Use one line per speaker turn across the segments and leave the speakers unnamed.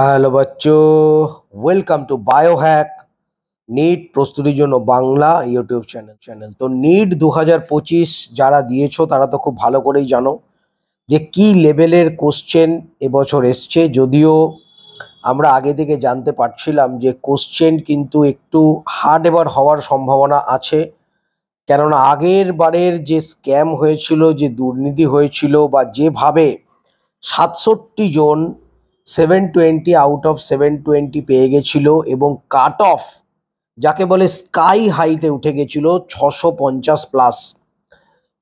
Hello বাচ্চো, welcome to Biohack NEET প্রস্তুতির জন্য বাংলা ইউটিউব চ্যানেল। তো নিট 2025 যারা দিয়েছো তারা তো খুব ভালো করেই জানো যে কি লেভেলের কোশ্চেন এবছর এসছে। যদিও আমরা আগে থেকে জানতে পারছিলাম যে কোশ্চেন কিন্তু একটু হার্ড এবার হওয়ার সম্ভাবনা আছে, কেননা আগের বারের যে স্ক্যাম হয়েছিল, যে দুর্নীতি হয়েছিল, বা যেভাবে 67 জন 720 আউট অফ 720 পেয়ে গেছিল এবং কাট অফ যাকে বলে স্কাই হাইতে উঠে গেছিল 650+,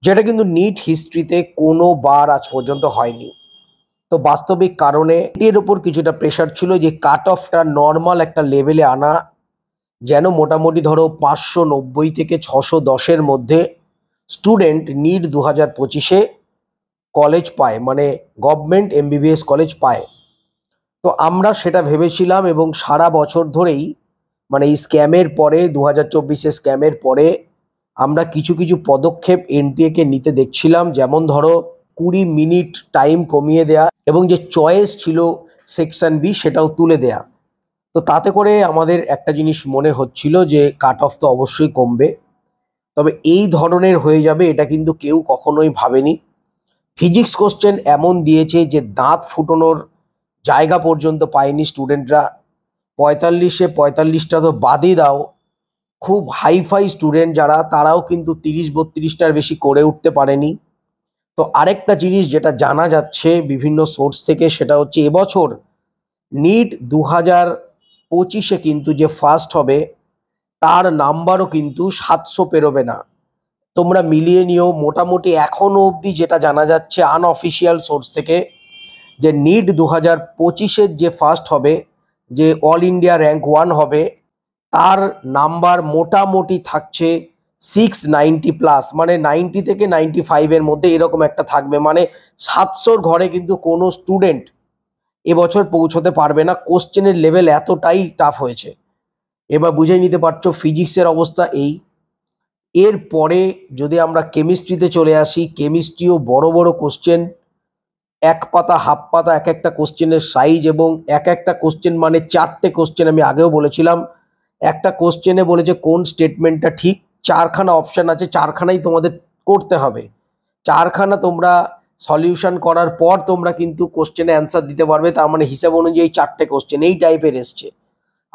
যেটা কিন্তু নিট হিস্ট্রিতে কোনো বার আজ পর্যন্ত হয়নি। তো বাস্তবিক কারণে এর ওপর কিছুটা প্রেশার ছিল যে কাট অফটা নর্মাল একটা লেভেলে আনা, যেন মোটামুটি ধরো 590 থেকে 610-এর মধ্যে স্টুডেন্ট নিট 2025-এ কলেজ পায়, মানে গভর্নমেন্ট এমবিবিএস কলেজ পায়। তো আমরা সেটা ভেবেছিলাম এবং সারা বছর ধরেই, মানে এই স্ক্যামের পরে 2024-এর স্ক্যামের পরে আমরা কিছু কিছু পদক্ষেপ এনটিএকে নিতে দেখছিলাম, যেমন ধরো 20 মিনিট টাইম কমিয়ে দেয়া এবং যে চয়েস ছিল সেকশন বি সেটাও তুলে দেয়া। তো তাতে করে আমাদের একটা জিনিস মনে হচ্ছিল যে কাট অফ তো অবশ্যই কমবে, তবে এই ধরনের হয়ে যাবে এটা কিন্তু কেউ কখনোই ভাবেনি। ফিজিক্স কোশ্চেন এমন দিয়েছে যে দাঁত ফুটোনোর জায়গা পর্যন্ত পায়নি স্টুডেন্টরা। 45-এ 45টা তো বাদই দাও, খুব হাইফাই স্টুডেন্ট যারা, তারাও কিন্তু 30-32টার বেশি করে উঠতে পারেনি। তো আরেকটা জিনিস যেটা জানা যাচ্ছে বিভিন্ন সোর্স থেকে, সেটা হচ্ছে এবছর নিট 2025-এ কিন্তু যে ফার্স্ট হবে তার নাম্বারও কিন্তু 700 পেরোবে না। তোমরা মিলিয়ে নিও, মোটামুটি এখনো অবধি যেটা জানা যাচ্ছে আনঅফিসিয়াল সোর্স থেকে, যে নিট 2025-এর যে ফার্স্ট হবে, যে অল ইন্ডিয়া র্যাঙ্ক 1 হবে, তার নাম্বার মোটামুটি থাকছে 690+, মানে 90 থেকে 95-এর মধ্যে এরকম একটা থাকবে। মানে 700-র ঘরে কিন্তু কোনো স্টুডেন্ট এবছর পৌঁছতে পারবে না, কোশ্চেনের লেভেল এতটাই টাফ হয়েছে। এবার বুঝে নিতে পারছো ফিজিক্সের অবস্থা এই। এরপরে যদি আমরা কেমিস্ট্রিতে চলে আসি, কেমিস্ট্রিও বড় বড় কোশ্চেন, এক পাতা হাফ পাতা এক একটা কোশ্চেনের সাইজ, এবং এক একটা কোশ্চেন মানে 4টে কোশ্চেন। আমি আগেও বলেছিলাম একটা কোশ্চেনে বলেছে কোন স্টেটমেন্টটা ঠিক, 4খানা অপশান আছে, 4খানাই তোমাদের করতে হবে। 4খানা তোমরা সলিউশন করার পর তোমরা কিন্তু কোশ্চেনে অ্যান্সার দিতে পারবে, তার মানে হিসাব অনুযায়ী 4টে কোশ্চেন এই টাইপের এসছে।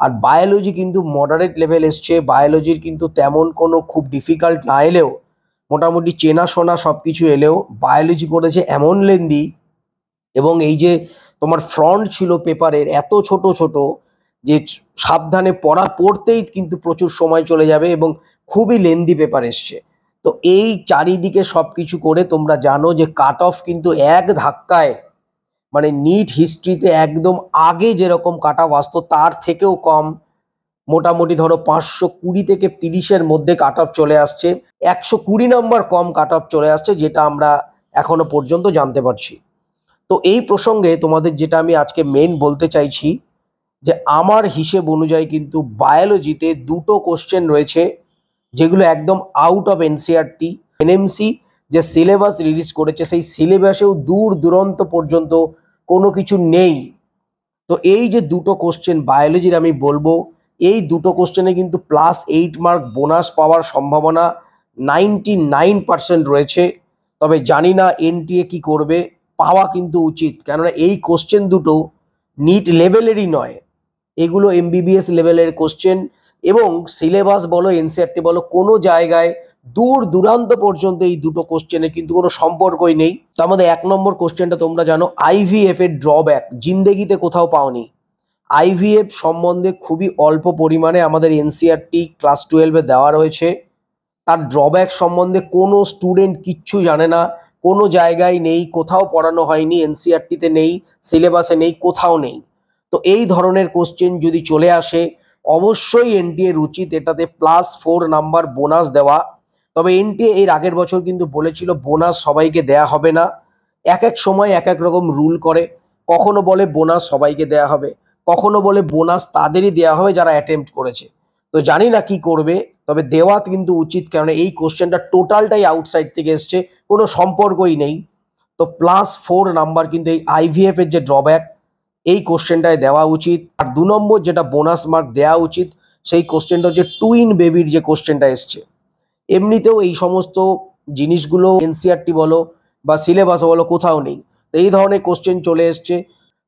আর বায়োলজি কিন্তু মডারেট লেভেল এসছে, বায়োলজির কিন্তু তেমন কোনো খুব ডিফিকাল্ট না এলেও, মোটামুটি চেনাশোনা সব কিছু এলেও বায়োলজি করেছে এমন লেন্দি, এবং এই যে তোমার ফ্রন্ট ছিল পেপারের এত ছোট ছোট যে সাবধানে পড়তেই কিন্তু প্রচুর সময় চলে যাবে, এবং খুবই লেন্দি পেপার এসছে। তো এই চারিদিকে সব কিছু করে তোমরা জানো যে কাট অফ কিন্তু এক ধাক্কায়, মানে নিট হিস্ট্রিতে একদম আগে যেরকম কাট অফ আসতো তার থেকেও কম, মোটামুটি ধরো 520 থেকে 30-এর মধ্যে কাট অফ চলে আসছে, 120 নম্বর কম কাট অফ চলে আসছে, যেটা আমরা এখনো পর্যন্ত জানতে পারছি। তো এই প্রসঙ্গে তোমাদের যেটা আমি আজকে মেন বলতে চাইছি, যে আমার হিসেব অনুযায়ী কিন্তু বায়োলজিতে দুটো কোশ্চেন রয়েছে যেগুলো একদম আউট অফ এনসিইআরটি। এনএমসি যে সিলেবাস রিলিজ করেছে সেই সিলেবাসেও দূর দূরান্ত পর্যন্ত কোনো কিছু নেই। তো এই যে দুটো কোশ্চেন বায়োলজির আমি বলবো, এই দুটো কোশ্চেনে কিন্তু +8 মার্ক বোনাস পাওয়ার সম্ভাবনা 99% রয়েছে। তবে জানি না এনটিএ কি করবে, পাওয়া কিন্তু উচিত, কেননা এই কোশ্চেন দুটো নিট লেভেলেরই নয়, এগুলো এমবিবিএস লেভেলের কোশ্চেন, এবং সিলেবাস বলো এনসিইআরটি বলো কোনো জায়গায় দূর দূরান্ত পর্যন্ত এই দুটো কোশ্চেনের কিন্তু কোনো সম্পর্কই নেই। তার মধ্যে 1 নম্বর কোশ্চেনটা তোমরা জানো, আইভিএফ এর ড্রব্যাক জিন্দেগিতে কোথাও পাওনি। আইভিএফ সম্বন্ধে খুবই অল্প পরিমাণে আমাদের এনসিইআরটি ক্লাস 12-এ দেওয়া রয়েছে, তার ড্রব্যাক সম্বন্ধে কোনো স্টুডেন্ট কিচ্ছু জানে না, কোনো জায়গায় নেই, কোথাও পড়ানো হয়নি, এনসিইআরটিতে নেই, সিলেবাসে নেই, কোথাও নেই। তো এই ধরনের কোশ্চেন যদি চলে আসে, অবশ্যই এনটিএর উচিত এটাতে +4 নাম্বার বোনাস দেওয়া। তবে এনটিএ এর আগের বছর কিন্তু বলেছিল বোনাস সবাইকে দেয়া হবে না, এক এক সময় এক এক রকম রুল করে, কখনো বলে বোনাস সবাইকে দেয়া হবে, কখনো বলে বোনাস তাদেরই দেওয়া হবে যারা অ্যাটেম্প্ট করেছে। তো জানি না কি করবে, তবে দেওয়া কিন্তু উচিত, কারণ এই কোশ্চেনটা টোটালটাই আউটসাইড থেকে এসছে, কোনো সম্পর্কই নেই। তো +4 নাম্বার কিন্তু এই আইভিএফ এর যে ড্রব্যাক, এই কোশ্চেনটায় দেওয়া উচিত। আর 2 নম্বর যেটা বোনাস মার্ক দেওয়া উচিত সেই কোশ্চেনটা হচ্ছে টুইন বেবির যে কোশ্চেনটা এসছে। এমনিতেও এই সমস্ত জিনিসগুলো এনসিআরটি বলো বা সিলেবাসও বলো কোথাও নেই, তো এই ধরনের কোশ্চেন চলে এসছে।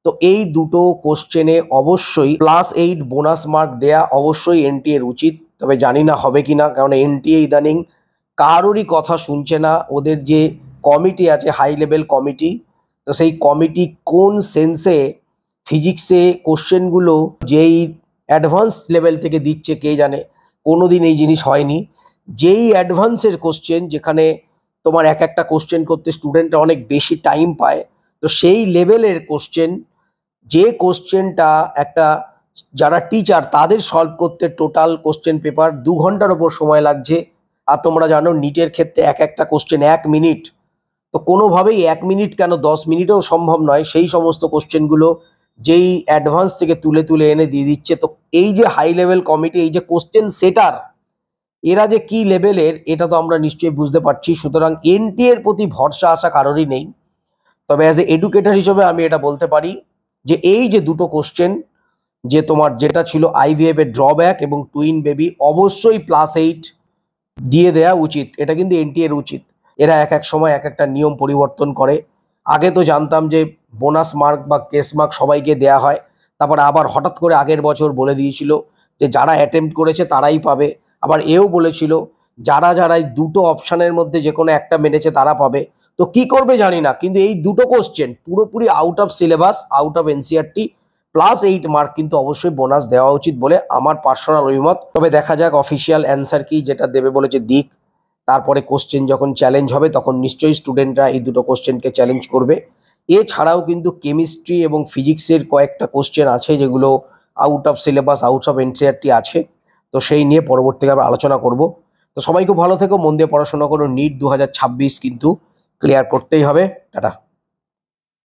তো এই দুটো কোশ্চেনে অবশ্যই +8 বোনাস মার্ক দেয়া অবশ্যই এনটিএর উচিত। তবে জানি না হবে কি না, কারণ এনটিএ ইদানিং কারোরই কথা শুনছে না। ওদের যে কমিটি আছে, হাই লেভেল কমিটি, তো সেই কমিটি কোন সেন্সে ফিজিক্সে কোশ্চেনগুলো যেই অ্যাডভান্স লেভেল থেকে দিচ্ছে কে জানে। কোনোদিন এই জিনিস হয়নি। যেই অ্যাডভান্সের কোশ্চেন, যেখানে তোমার এক একটা কোশ্চেন করতে স্টুডেন্টরা অনেক বেশি টাইম পায়, তো সেই লেভেলের কোশ্চেন, যে কোশ্চেনটা একটা যারা টিচার তাদের সলভ করতে টোটাল কোশ্চেন পেপার 2 ঘন্টার ওপর সময় লাগছে। আর তোমরা জানো নিটের ক্ষেত্রে এক একটা কোশ্চেন 1 মিনিট, তো কোনোভাবেই 1 মিনিট কেন 10 মিনিটেও সম্ভব নয়। সেই সমস্ত কোশ্চেনগুলো যেই অ্যাডভান্স থেকে তুলে তুলে এনে দিয়ে দিচ্ছে। তো এই যে হাই লেভেল কমিটি, এই যে কোশ্চেন সেটার, এরা যে কি লেভেলের এটা তো আমরা নিশ্চয়ই বুঝতে পারছি। সুতরাং এনটিএ এর প্রতি ভরসা আসা কারোরই নেই। তবে অ্যাজ এ এডুকেটর হিসেবে আমি এটা বলতে পারি যে এই যে দুটো কোশ্চেন, যে তোমার যেটা ছিল আইভিএফ এর ড্রব্যাক এবং টুইন বেবি, অবশ্যই +8 দিয়ে দেওয়া উচিত। এটা কিন্তু এনটিএ এর উচিত। এরা এক এক সময় এক একটা নিয়ম পরিবর্তন করে। আগে তো জানতাম যে বোনাস মার্ক বা কেস মার্ক সবাইকে দেয়া হয়, তারপর আবার হঠাৎ করে আগের বছর বলে দিয়েছিল যে যারা অ্যাটেম্প্ট করেছে তারাই পাবে। আবার এও বলেছিল যারা যারা এই দুটো অপশানের মধ্যে যে কোনো একটা মেনেছে তারা পাবে। তো কি করবে জানি না, কিন্তু এই দুটো কোশ্চেন পুরোপুরি out of syllabus, out of NCERT, +8 mark কিন্তু অবশ্যই বোনাস দেওয়া উচিত বলে আমার পার্সোনাল অভিমত। তবে দেখা যাক অফিসিয়াল অ্যান্সার কি, যেটা দেবে বলেছে দিক। তারপরে কোশ্চেন যখন চ্যালেঞ্জ হবে তখন নিশ্চয়ই স্টুডেন্টরা এই দুটো কোশ্চেনকে চ্যালেঞ্জ করবে। এছাড়াও কিন্তু কেমিস্ট্রি এবং ফিজিক্সের কয়েকটা কোশ্চেন আছে যেগুলো out of syllabus, out of NCERT আছে। তো সেই নিয়ে পরবর্তীতে আবার আলোচনা করব। তো সবাই খুব ভালো থেকো, মন দিয়ে পড়াশোনা করো। নিট 2026 কিন্তু ক্লিয়ার করতেই হবে। টাটা।